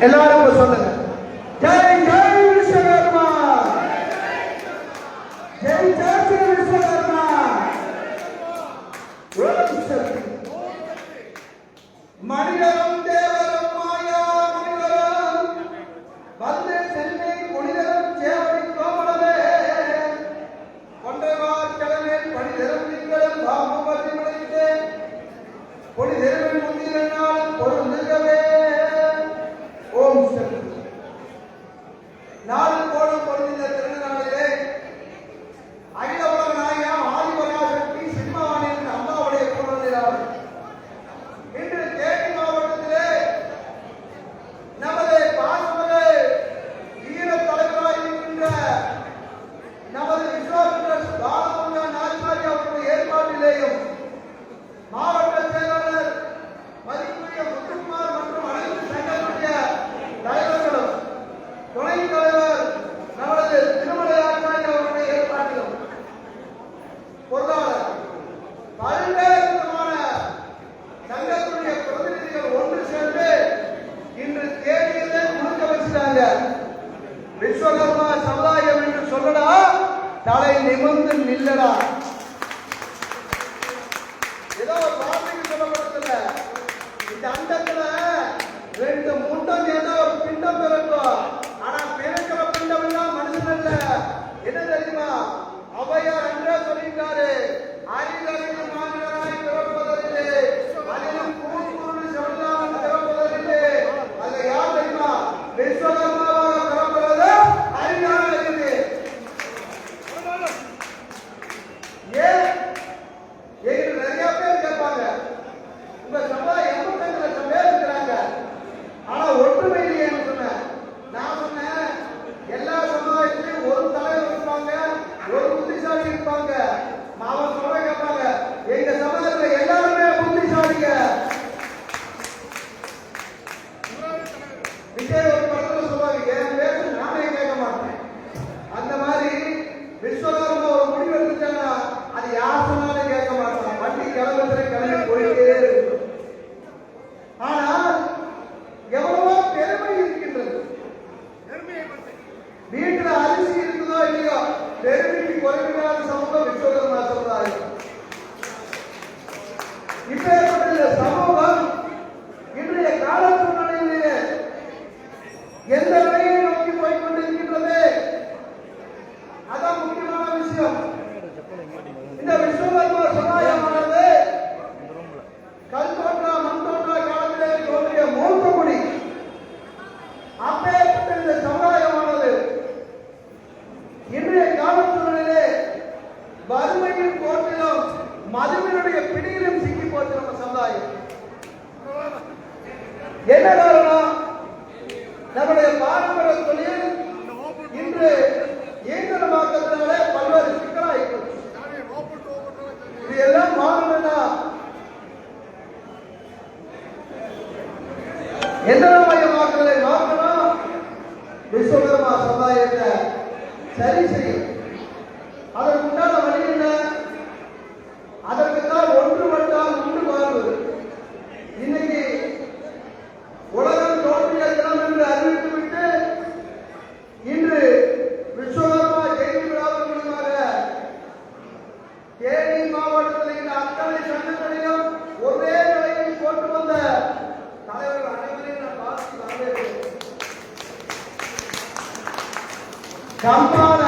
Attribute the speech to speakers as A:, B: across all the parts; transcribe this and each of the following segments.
A: எல்லாரும் சொல்லுங்க. ஜெய் ஜெய் விஸ்வகர்மா, ஜெய் ஜெய் விஸ்வகர்மா. மனிதரும் தேவரும் மாயா முனிவரும் வந்து சென்னை புனிதரும் சேவடி கோமலமே கொன்றைவார் கடலில் பணிதரும் திங்களும் பாம்பதி முளைத்து பொழிதெருவில் முந்தினால் பொருந்துகவே. ஓம் சக்தி. நாடு கோடம் பொருந்தின திருநாளிலே அகில உலக நாயகம் ஆதிபராசக்தி சிம்மவாணியின் அம்மாவுடைய பூர்வநிலாவை இன்று தேனி மாவட்டத்திலே நமது பாசமது வீர தலைவராக இருக்கின்ற நமது விஸ்வாமித்திர பாலமுருக நாச்சாரி அவருடைய ஏற்பாட்டிலேயும் மாவட்ட செயலாளர் மதிப்புரிய முத்துக்குமார் மற்றும் அனைத்து சங்கத்துடைய தலைவர்களும் துணைத் தலைவர் நமது திருமலை ஆச்சாரி அவருடைய ஏற்பாட்டிலும் பொருளாளர் பல்வேறு விதமான சங்கத்துடைய பிரதிநிதிகள் ஒன்று சேர்ந்து இன்று தேதியிலே முழுக்க வச்சுட்டாங்க. விஸ்வகர்மா சமுதாயம் என்று சொல்லடா, தலை நிமிர்ந்து நில்லடா. ஏதோ வார்த்தைக்கு சொல்லப்பட்டதில்ல. இந்த அண்டத்துல ரெண்டு முண்டம் சேர்ந்தா ஒரு பிண்டம் பிறக்கும். ஆனா பிறக்கிற பிண்டம் எல்லாம் மனுஷன் அல்ல. என்ன தெரியுமா? அவையார் என்றே சொல்லிட்டாரு, அறிதறிவு மாநிலராய் பிறப்பதில்லை, அதிலும் கூறுபொருள் செல்லாமல் பிறப்பதில்லை. அது யார் தெரியுமா? விஸ்வகர்மாவாக பிறப்பது அறிஞராக இருக்குது. ஏன் எங்க நிறைய பேர் கேட்பாங்க, உங்க சமுதாயம் 85 லட்சம் பேர் இருக்கிறாங்க, ஆனா ஒற்றுமை இல்லையேன்னு சொன்னேன். நான் சொன்னேன், எல்லா சமுதாயத்திலையும் ஒரு தலைவர் இருப்பாங்க, ஒரு புத்திசாலி இருப்பாங்க. அவன் சொல்ல கேட்பாங்க, எங்க சமுதாயத்துல எல்லாருமே புத்திசாலிங்க. விஜய் ஒரு படத்துல சொல்லுவாங்க, என் பேச நானே கேட்க மாட்டேன். அந்த மாதிரி விஸ்வகர்மா ஒரு முடிவு எடுத்துட்டாங்கன்னா அது யார் சொன்னாலும் கேட்க மாட்டான். வண்டி கிளம்புற கிளம்பி போயிட்டே இருக்கும். ஆனால் எவ்வளவோ பெருமை இருக்கின்றது. வீட்டுல அரிசி இருக்குதோ இல்லையோ, பெருமைக்கு குறைவில்லாத சமூகம் விஸ்வகர்மா சமுதாயம். இப்பேற்பட்ட சமூகம் இன்றைய கால சூழ்நிலையிலே எந்த நிலையை நோக்கி போய்கொண்டிருக்கின்றது, அதான் முக்கியமான விஷயம். இந்த விஸ்வகர்மா சமுதாயமானது கல் தோன்றா மண் தோன்றா காலத்திலே தோன்றிய மூத்த குடி. அப்பேற்பட்ட இந்த சமுதாயமானது இன்றைய கால சூழ்நிலையிலே வறுமையின் கோட்டிலும் மதுவினுடைய பிடியிலும் சிக்கி போச்சு நம்ம சமுதாயம். என்ன காரணம்? நம்முடைய பாரம்பரிய தொழில் இன்று இயந்திரமாக்கத்தினாலே பல்வேறு சிக்கலாகி போச்சு. இது எல்லாம் மாறணும்னா எந்திரமயமாக்கலை மாற்றணும். விஸ்வகர்மா சமுதாயத்தை சரி செய்யும். அதற்குண்டான வழி என்ன? அதற்குத்தான் ஒன்றுபட்டால் உண்டு வாழ்வு. இன்னைக்கு உலகம் தோன்றிய தினம் என்று அறிவித்துவிட்டு இன்று விஸ்வகர்மா ஜெயந்தி விழாவின் மூலமாக தேனி மாவட்டத்தில் இந்த அத்தனை சங்கங்களையும் ஒரே நிலையில் கொண்டு வந்த தலைவர்கள் அனைவரையும் நான் பார்த்து வரவேற்கிறேன். கம்பால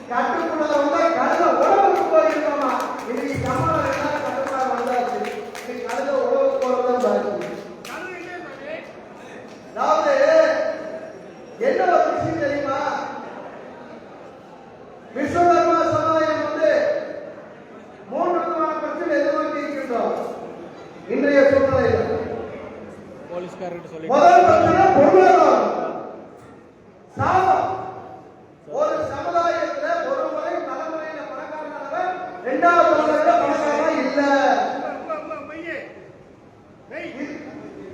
A: கட்டுக்குள்ள வந்தா கழுத உழவுக்கு போயிருக்கோமா? இன்னைக்கு கம்பால கட்டுக்குள்ள வந்தாச்சு. இன்னைக்கு கழுத உழவுக்கு போறதுதான் பாக்கி. அதாவது என்ன ஒரு விஷயம் தெரியுமா? விஸ்வகர்மா சமுதாயம் வந்து 3 விதமான பிரச்சனை எதிர்நோக்கி இருக்கின்றோம் இன்றைய சூழ்நிலையில். முதல் பிரச்சனை பொருளாதாரம், சாபம். ஒரு சமுதாயத்துல ஒரு முறை தலைமுறையில பணக்காரனானவன் 2வது தலைமுறையில பணக்காரனா இல்ல.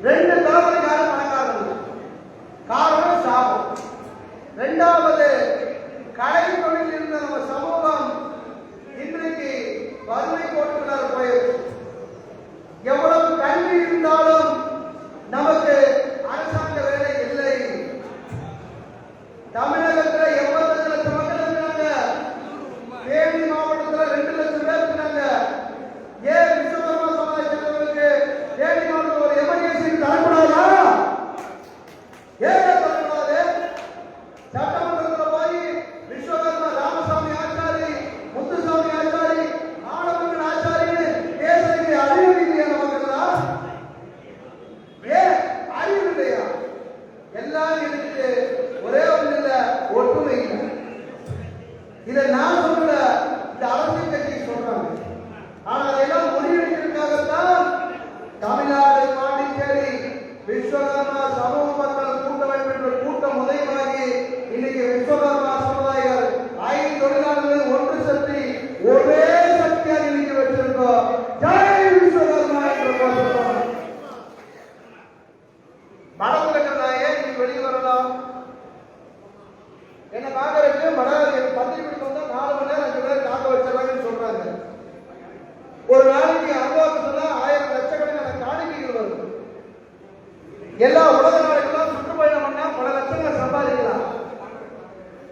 A: 2 தலைமுறைக்கார பணக்காரன். காரணம் சாபம். 2வது கலை தொழில் இருந்த நம்ம சமூகம் இன்றைக்கு வறுமை கோட்டுக்குள்ளார போயிருக்கு. எவ்வளவு கல்வி இருந்தாலும் நமக்கு அரசாங்க வேலை சமூக மக்கள் கூட்டமைப்பு என்ற கூட்டம் உதயமாகி இன்னைக்கு விஸ்வகர்மா சமுதாயர் 5 தொழிலாளர்கள் ஒன்று சக்தி ஒரே சக்தியாக இன்னைக்கு வச்சிருக்கோம். ஜெய் விஸ்வகர்மா என்ற கோஷம். மடங்குலக நாயே நீ வெளியே வரலாம். என்ன காக்க வச்சு பத்திரிக்கை வந்தா 4 மணி நேரம் 5 மணி நேரம் காக்க வச்சிடறாங்கன்னு சொல்றாங்க. ஒரு நாளைக்கு அனுபவத்துல 1000 லட்சக்கணக்கான காணிக்கைகள் வரும். எல்லா உலக நாடுகளும் சுற்றுப்பயணம் பண்ணா பல லட்சங்கள் சம்பாதிக்கலாம்.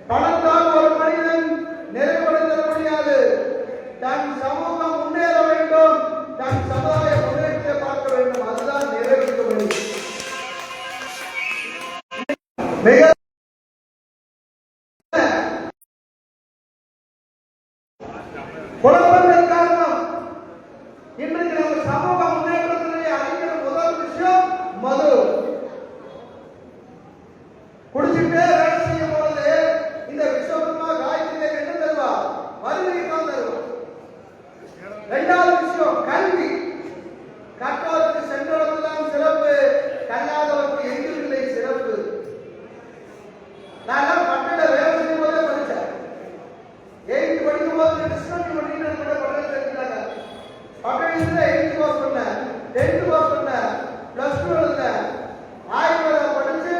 A: பணத்தால் ஒரு மனிதன் நிறைவடைந்த முடியாது. தன் சமூகம் முன்னேற வேண்டும், தன் சமுதாய முன்னேற்றத்தை பார்க்க வேண்டும். அதுதான் நிறைவேற்ற முடியும். மிக குழப்பங்கள் காரணம். இன்றைக்கு நம்ம சமூக முன்னேற்றத்திலே அழிக்கிற முதல் விஷயம் மது. குடிச்சிட்டே வேலை செய்யும் பொழுது இந்த விஸ்வகர்மா காயத்ரியை என்ன தருவா? வறுமையை தான் தருவா. 2வது விஷயம் கல்வி. கற்றவருக்கு சென்றவர்கள்தான் சிறப்பு, கல்லாதவருக்கு எங்கிருந்தே சிறப்பு. நான் பட்டட வேலை செய்யும் போதே படித்தேன். 8th படிக்கும் போது டிஸ்கவுண்ட் பண்ணிட்டு கூட பட்டட தெரிஞ்சாங்க. பட்டடியில் 8th பாஸ் பண்ணேன், 10th பாஸ் பண்ணேன், +2 எழுதினேன். ஆயுர்வேதம் படிச்சு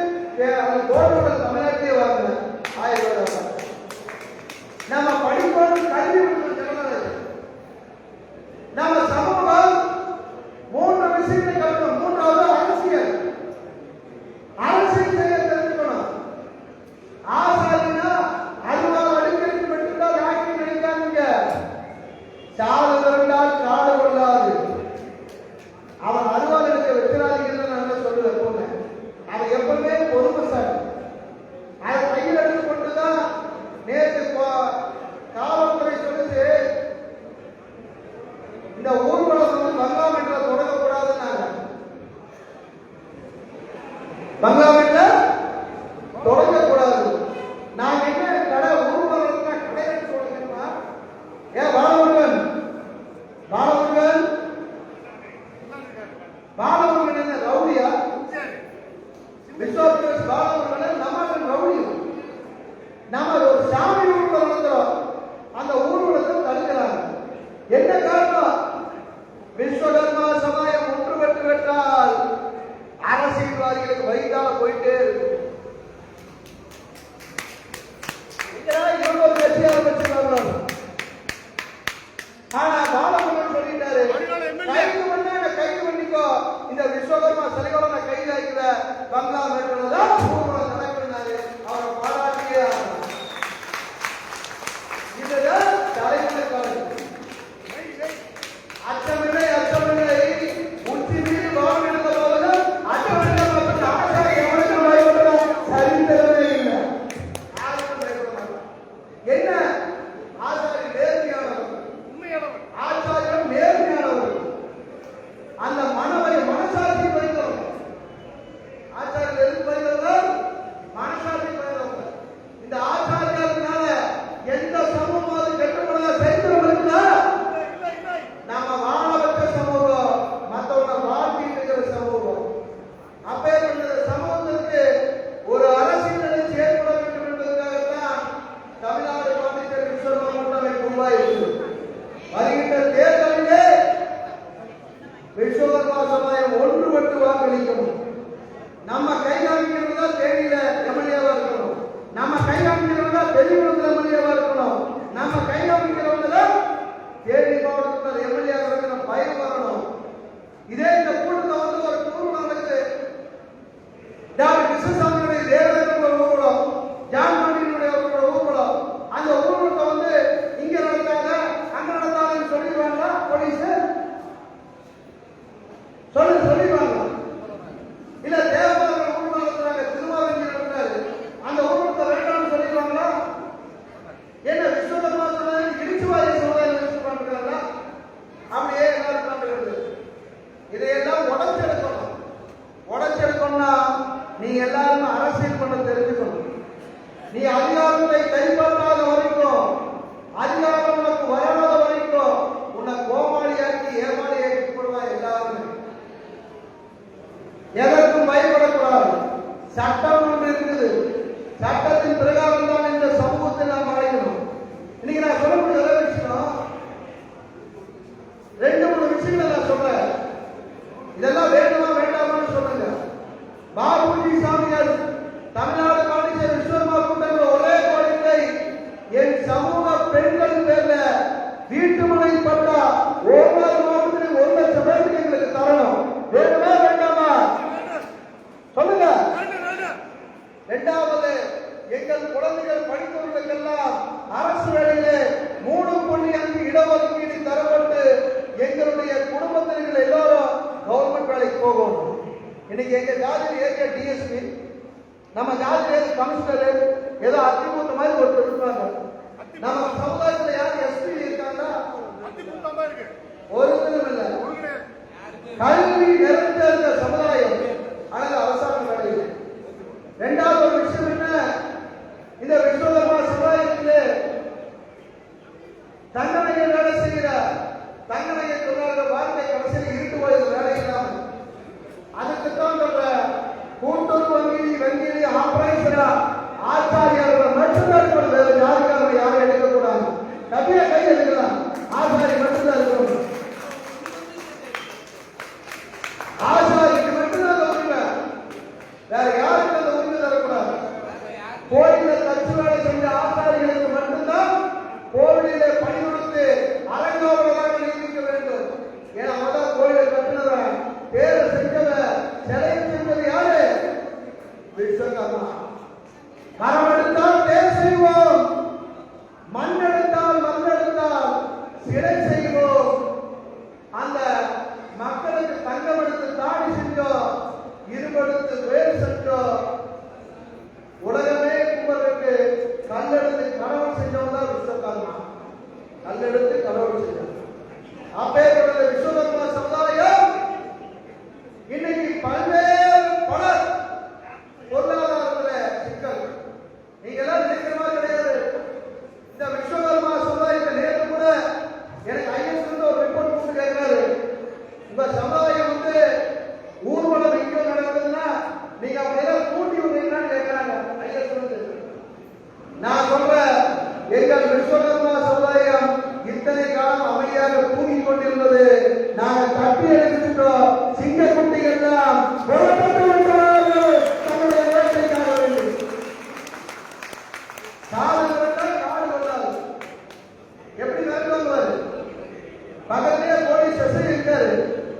A: அந்த கவர்மெண்ட் தமிழ்நாட்டிலே வாங்கினேன். ஆயுர்வேதம் நம்ம படிப்போம். கல்வி நம்ம சமூகம் 3 விஷயத்தை கற்கணும். 3வது அரசியல். அரசியல் செய்ய தெரிஞ்சுக்கணும். ஆசாரினா அருவாள் அடிக்கடிக்கு மட்டும்தான் யாருக்கும் நினைக்காதீங்க. சாது வருண்டால் காடு கொள்ளாது. அவன் அருவாள் எடுக்க வச்சிடாதீங்கன்னு நான் சொல்லுவேன். எப்பவுமே அவன் எப்பவுமே பொறுமைசாலி. அதை கையில் எடுத்து கொண்டுதான் நேற்று காவல்துறை சொல்லுது இந்த ஊர்வலம் வந்து பங்களாமேட்ல தொடங்கக்கூடாதுன்னாங்க. பங்களாமேட்ல தொடங்கக்கூடாது. நான் என்ன கடை ஊர்வலம் கடையை சொல்லுங்கம்மா. ஏன் பாலமுருகன் பாலமுருகன் என்ன ரவுடியா? விஸ்வாஸ் பாலமுருகன் நம்ம ரவுடி. நம்ம ஒரு சாமி ஊர்வலம் நடத்துறோம், அந்த ஊர்வலத்தை தடுக்கிறாங்க. என்ன காரணம்? விஸ்வகர்மா சமுதாயம் ஒன்றுபட்டு விட்டால் அரசியல்வாதிகளுக்கு வயிற்றால போயிட்டே இருக்கு. ஒரு கட்சி ஆரம்பிச்சிருக்காங்க. ஆனா பாலமுருகன் சொல்லிட்டாரு, கைது பண்ணா கைது பண்ணிக்கோ, இந்த விஸ்வகர்மா சிலைகளை நான் கைது ஆகிற பங்களா மேற்கொள்ளதான் ஊர்வலம் நடக்கிறாரு. அவரை பாராட்டியே இதுதான் தலைமுறைக்கான அச்சமில்லை அச்சமில்லை உச்சி மீது பாவம் எடுத்த போதும் அச்சமில்லை ஆச்சாரிய எவனுக்கு பயப்பட சரித்திரமே இல்லை. யாருக்கும் பயப்பட மாட்டான். என்ன ஆச்சாரிய நேர்மையானவர், உண்மையானவர். ஆச்சாரியம் நேர்மையானவர். அந்த மனசாட்சி பயந்தவர். ஆச்சாரியர் எதுக்கு பயந்தவர்? மனசாட்சி பயந்தவர். இந்த ஆச்சாரியத்தினால எந்த சமூகம் கெட்டுப்படாத சரித்திரம் இருக்குதா? நாம வாழ வச்ச சமூகம், மற்றவங்க வாழ்க்கையில் இருக்கிற சமூகம். அப்பேற்பட்ட சமூகத்திற்கு ஒரு அரசியல் நிலைச்சி ஏற்பட வேண்டும் என்பதற்காகத்தான் தமிழ்நாடு பாண்டிச்சேரி விஸ்வகர்மா கூட்டமைப்பு உருவாயிருக்கு. வருகின்ற தேர்தலிலே விஸ்வகர்மா சமுதாயம் ஒன்றுபட்டு வாக்களிக்கணும். நம்ம கை காமிக்கிறது தான் தேனியில எம்எல்ஏவா இருக்கணும். நம்ம கை காமிக்கிறவங்க தான் பெரியகுளத்தில் எம்எல்ஏவா இருக்கணும். நம்ம கை காமிக்கிறவங்க தான் தேனி மாவட்டத்தில் எம்எல்ஏ இருக்கிற பயம் வரணும். இதே இந்த கூட்டத்தை வந்து ஒரு ஊர்வலம் நடக்குது. டாக்டர் கிருஷ்ணசாமியுடைய தேவதற்கு ஒரு ஊர்வலம், ஜான் பாண்டியனுடைய ஒரு ஊர்வலம். அந்த ஊர்வலத்தை வந்து இங்க நடத்தாங்க அங்க நடத்தாங்கன்னு சொல்லிடுவாங்களா போலீஸ்? சொல்லிடுவாங்க. இல்ல தேவபாதர் ஊர்வலம் நடத்துறாங்க, திருமாவளவன் நடத்துறாரு, அந்த ஊர்வலத்தை வேண்டாம்னு சொல்லிடுவாங்களா? என்ன விஸ்வகர்மா சமுதாயம் இடிச்சுவாரிய சமுதாயம் வச்சுருக்காங்களா? அப்படியே எல்லாரும் பண்ணுறது. இதையெல்லாம் உடச்செடுக்கணும். உடச்செடுக்கணும்னா நீ எல்லாரும் அரசியல் பண்ண தெரிஞ்சுக்கணும். நீ அதிகாரத்தை கைப்பற்றாத வரைக்கும், அதிகாரம் உனக்கு வராத வரைக்கும் உன்னை கோமாளியாக்கி ஏமாளியாக்கி போடுவா. எல்லாருமே எதற்கும் பயப்படக்கூடாது. சட்டம் ஒன்று இருக்குது. சட்டத்தின் பிரகாரம் தான் இந்த சமூகத்தை நாம் அழைக்கணும். இன்னைக்கு நான் சொல்லக்கூடிய விஷயம் 2-3 விஷயங்களை நான் சொல்றேன். இதெல்லாம் வேண்டுமா வேண்டாமான்னு சொல்லுங்க. பாபுஜி சாமியார் தமிழ்நாடு காங்கிரஸ் விஸ்வகர்மா கூட்டத்தில் ஒரே கோரிக்கை, என் சமூக பெண்கள் பேர்ல வீட்டுமனை பட்டா ஒவ்வொரு மாவட்டத்திலும் 1 லட்சம் பேருக்கு எங்களுக்கு தரணும். வேண்டுமா வேண்டாமா சொல்லுங்க. 2வது, எங்கள் குழந்தைகள் படித்தவர்களுக்கெல்லாம் அரசு வேலையிலே 3.5 இடஒதுக்கீடு தரப்பட்டு எங்களுடைய குடும்பத்தினர்கள் எல்லாரும் கவர்மெண்ட் வேலைக்கு போகணும். இன்னைக்கு எங்க ஜாதியில் ஏற்க டிஎஸ்பி, நம்ம ஜாதியில் கமிஷனர், ஏதோ அதிமுக மாதிரி ஒருத்தர் இருப்பாங்க. நம்ம சமுதாயத்தில் யார் எஸ்பி இருக்காங்க? ஒருத்தரும் இல்லை. கல்வி நிறைந்த இந்த சமுதாயம் ஆனால் அரசாங்கம் வேலையில். 2வது ஒரு விஷயம் என்ன, இந்த விஸ்வகர்மா சமுதாயத்திலே தங்கமையை வேலை செய்கிற தங்கமையை தொழிலாளர்கள் வாழ்க்கை கடைசியில் இருட்டு போயது வேலை இல்லாமல் அதுக்குத்தான் சொல்ற கூட்டுறவு வங்கியிலே ஆபரேஷனா ஆச்சாரியார்கள் மட்டும்தான் வேற ஜாதிக்காரர்கள் யாரும் எடுக்கக்கூடாது. கவிய கை எடுக்கலாம், ஆச்சாரி மட்டும்தான் இருக்கணும். ஆச்சாரிக்கு மட்டும்தான் உரிமை, வேற யாருக்கு அந்த உரிமை தரக்கூடாது. கோயில தச்சு வேலை செஞ்ச ஆச்சாரிகளுக்கு மட்டும்தான் கோவிலிலே பணிபுரிந்து அலங்காவலராக நியமிக்க வேண்டும். ஏன்னா அவதான் கோயிலை கட்டினவன், பேரை செஞ்சவன், சிலை செஞ்சது யாரு? விஸ்வகர்மா. மரம் எடுத்தால் பேர் செய்வோம், மண் எடுத்தால் மண் எடுத்தால் சிலை செய்வோம். அந்த மக்களுக்கு தங்கம் எடுத்து தாடி செஞ்சோம், இருபெடுத்து வேறு செஞ்சோம். உலகமே கும்பலுக்கு கல்லெடுத்து கடவுள் செஞ்சவன் தான் விஸ்வகர்மா. கல்லெடுத்து கடவுள் செஞ்சோம். அப்பேற்பட்ட விஸ்வகர்மா சமுதாயம் இன்னைக்கு பல்வேறு பலர் பொருளாதாரத்தில் சிக்கல். நீங்க எல்லாம் நினைக்கிற மாதிரி கிடையாது. இந்த விஸ்வகர்மா சமுதாயத்தை நேற்று கூட எனக்கு ஐஎஸ் ஒரு ரிப்போர்ட் கொடுத்து கேட்கிறாரு, உங்க சமுதாயம் ஊர்வலம் எங்கேயோ நடக்குதுன்னா நீங்க அப்படியெல்லாம் கூட்டி விடுறீங்களான்னு கேட்கிறாங்க ஐஎஸ். நான் சொல்றேன், எங்கள் விஸ்வகர்மா சமுதாயம் இத்தனை காலம் அமைதியாக தூங்கிக் கொண்டிருந்தது. நாங்கள் தட்டி எடுத்துட்டோம். சிங்கக்குட்டிகள் எல்லாம் தன்னுடைய வேட்டைக்காக வேண்டும். காடு கொள்ளாது. எப்படி மிரட்டுவாங்க? பக்கத்திலே போலீஸ் ஸ்டேஷன் இருக்காரு,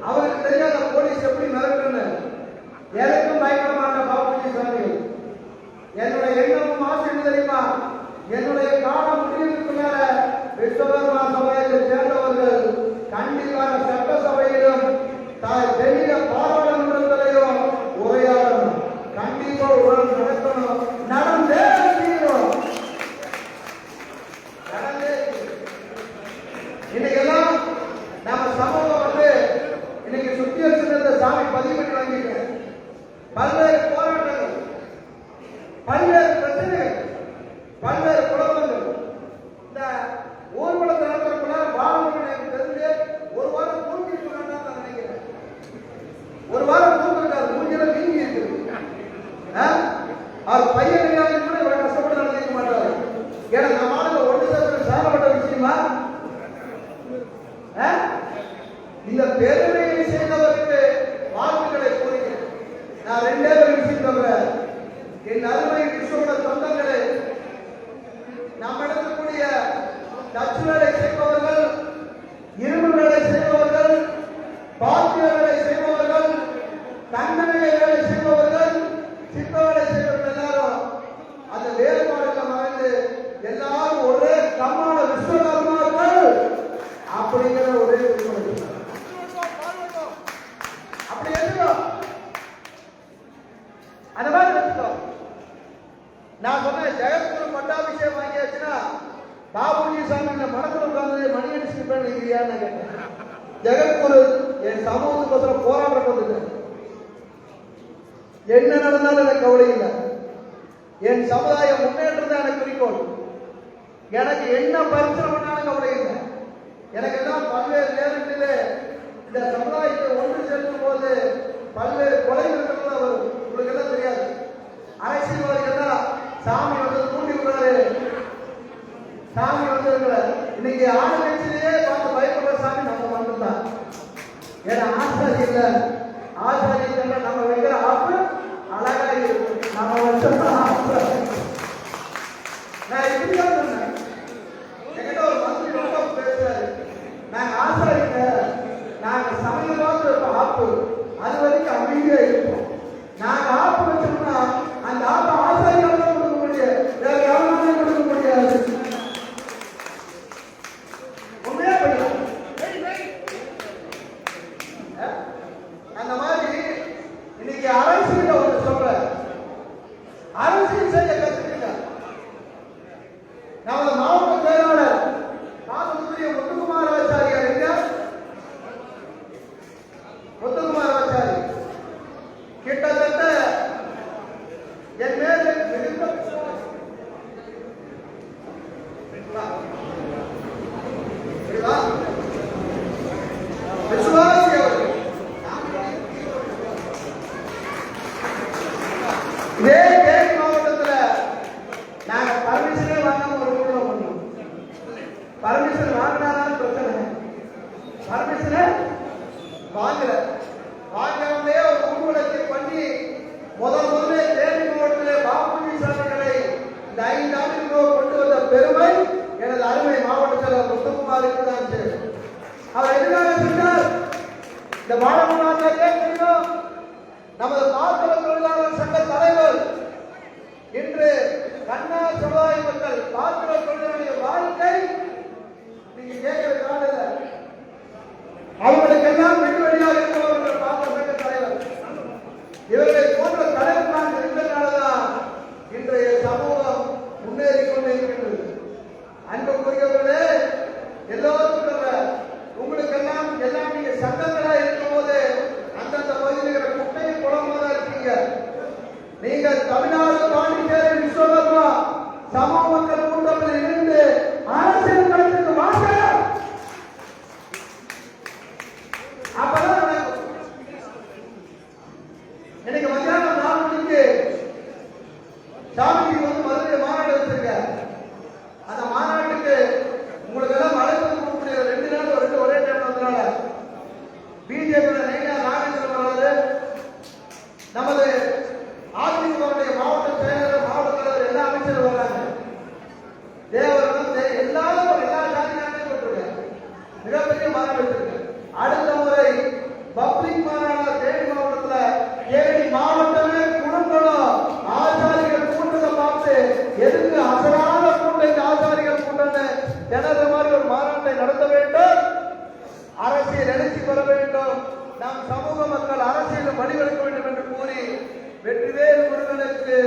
A: அவருக்கு தெரியாத போலீஸ் எப்படி மிரட்டுன்னு. எனக்கும் பயப்பட மாட்டேன் பாபுஜி சாமி. என்னுடைய எண்ணமும் ஆசை தெரியுமா? என்னுடைய காலம் முடிவதற்கு மேல விஸ்வகர்மா சமுதாயத்தை சேர்ந்தவர்கள் கண்டிப்பாக சட்டசபையிலும் டெல்லியில பாராளுமன்றத்திலையும் உரையாடணும். கண்டிப்பா ஒரு நடக்கணும். நடந்தே தீரும். இன்னைக்கெல்லாம் நம்ம சமூகம் இன்னைக்கு சுத்தி வச்சிருந்த சாமி பதிவு பண்ணி வாங்கிட்டேன். பல்வேறு போராட்டங்கள், பல்வேறு பிரச்சனைகள், பல்வேறு குழப்பங்கள். இந்த ஊர்வலத்தை நடத்துறதுக்குள்ள பாலமுருகன் எனக்கு தெரிஞ்சு 1 வாரம் தூங்கிட்டு வேண்டாம் நான் நினைக்கிறேன். 1 வாரம் தூங்கிருக்காரு, மூஞ்சில வீங்கி இருக்குது. அவர் பையன் கூட இவ்வளவு கஷ்டப்பட்டு நடந்திருக்க மாட்டாரு. ஏன்னா நம்ம ஆளுங்க ஒன்று சேர்த்து சாரப்பட்ட விஷயமா? இந்த பெருமையை செய்தவருக்கு வாழ்த்துக்களை கூறுகிறேன். நான் 2 விஷயம் சொல்றேன். என் அருமை விஸ்வோட சொந்தங்களே, நாம் நடத்தக்கூடிய தச்சு வேலை செய்பவர்கள், இரும்பு வேலை செய்பவர்கள், பாத்திய வேலை செய்பவர்கள், தங்கநிலை வேலை செய்பவர்கள், சிற்ப வேலை செய்பவர்கள் எல்லாரும் அந்த வேறுபாடுகளை மறைந்து எல்லாரும் ஒரே சமான விஸ்வகர்மாக்கள் அப்படிங்கிற ஒரே அப்படி எழுதும். அந்த மாதிரி வச்சுக்கோ. நான் சொன்னேன், ஜெகத்குரு பட்டாபிஷேகம் வாங்கியாச்சுன்னா பாபுஜி சாமி இந்த மடத்துல உட்கார்ந்து மணி அடிச்சு நிற்கிறியான்னு கேட்டேன். ஜெகத்குரு என் சமூகத்துக்கு போராட்டம் வந்துட்டேன். என்ன நடந்தாலும் எனக்கு கவலை இல்லை. என் சமுதாய முன்னேற்றம் தான் எனக்கு குறிக்கோள். எனக்கு என்ன பிரச்சனை பண்ணாலும் கவலை இல்லை. எனக்கு எல்லாம் பல்வேறு நேரத்திலே இந்த சமுதாயத்தை ஒன்று சேர்க்கும் போது பல்வேறு கொலைகள் வரும். உங்களுக்கு எல்லாம் தெரியாது. ஆசாரி இல்ல. ஆசாரி இல்ல, நம்ம வைக்கிற ஆப்பு அழகா இருக்கும். நம்ம வச்சோம்னா நான் இப்படிதான் சொன்னேன். என்கிட்ட ஒரு மந்திரி ரொம்ப பேசுறாரு, நாங்க ஆசாரிங்க, நாங்க சமயமாக இருப்போம் ஆப்பு, அது வரைக்கும் அமைதியா இருப்போம். நாங்க ஆப்பு வச்சோம்னா அந்த ஆப்பு ஆசாரியால தான் கொடுக்க முடியாது, வேற யாராலும் கொடுக்க முடியாது. உண்மையா போயிடலாம். அந்த மாதிரி இன்னைக்கு அரசியல் ஒன்று சொல்ற, அரசியல் செய்ய கத்துக்கல. நமது மாவட்ட செயலாளர் மாதத்துக்குரிய முத்துக்குமாராச்சாரியார் எங்க? முத்துக்குமாராச்சாரி கிட்டத்தட்ட என் மேல் மிகுந்த விசுவாசி அவர்கள். இதே தேனி மாவட்டத்துல நாங்க பர்மிஷனே வாங்காம ஒரு ஊர்ல பண்ணோம். பர்மிஷன் வாங்கினாலும் பிரச்சனை, பர்மிஷனை வாங்காமலே ஒரு ஊர்வலத்தை பண்ணி முதல்ல தேனி மாவட்டத்திலே பாபுஜி சாமிகளை இந்த 5 ஆண்டுகளோ கொண்டு வந்த பெருமை எனது அருமை மாவட்ட செயலர் முத்துக்குமாருக்கு தான் சேரும். அவர் எதுக்காக சென்றார்? இந்த மாணவனாச்சாரியே தெரியும். நமது பாத்திர தொழிலாளர் சங்க தலைவர் இன்று கண்ணா சமுதாய மக்கள் பாத்திர தொழிலாளர் வாழ்க்கை நீங்க கேட்கிற காலையில அவங்களுக்கு எல்லாம் வெகுவழியாக இருக்கிறவர்கள் பாத்திர சங்க தலைவர். இவர்களை போன்ற தலைவர்கள் இருந்தனால்தான் இன்றைய சமூகம் முன்னேறி கொண்டே இருக்கின்றது. அன்புக்குரியவர்களே, எல்லோரும் உங்களுக்கெல்லாம் எல்லாம் நீங்க சங்கங்களா இருக்கும் போது அந்தந்த பகுதியில் குட்டையும் குளமா தான் இருக்கீங்க. நீங்க தமிழ்நாடு பாண்டிச்சேரி விஸ்வகர்மா சமூக மக்கள் கூட்டத்தில் இருந்து அரசியல் களத்துக்கு வாங்க. அப்பதான் இன்னைக்கு மத்தியானம் 4 மணிக்கு சாமிக்கு வந்து மதுரை மாநாடு வச்சிருக்க. அந்த மாநாட்டுக்கு உங்களுக்கு எல்லாம் அழைப்பு கொடுக்க முடியாது. 2 நாள் ஒரே டைம் வந்தனால பிஜேபி நைனா நாகேந்திரன் வராது, நமது அதிமுகவுடைய மாவட்ட செயலர் மாவட்ட தலைவர் எல்லா அமைச்சரும் வர்றாங்க. தேவரும் எல்லாரும் எல்லா ஜாதியாரையும் போட்டிருக்காங்க. மிகப்பெரிய மாநாடு வச்சிருக்கு. அடுத்த முறை பப்ளிக் மாநாடு தேனி மாவட்டத்துல தேனி மாவட்டமே குடும்பம் ஆச்சாரிகள் கூட்டத்தை பார்த்து எதுக்கு அசராத கூட்டம் ஆச்சாரிகள் கூட்டம் திணற மாதிரி ஒரு மாநாட்டை நடத்த வேண்டும். அரசியல் எழுச்சி பெற வேண்டும். நாம் சமூக மக்கள் அரசியல் வழிவகுக்க வேண்டும் என்று கூறி வெற்றிவேல் முருகனுக்கு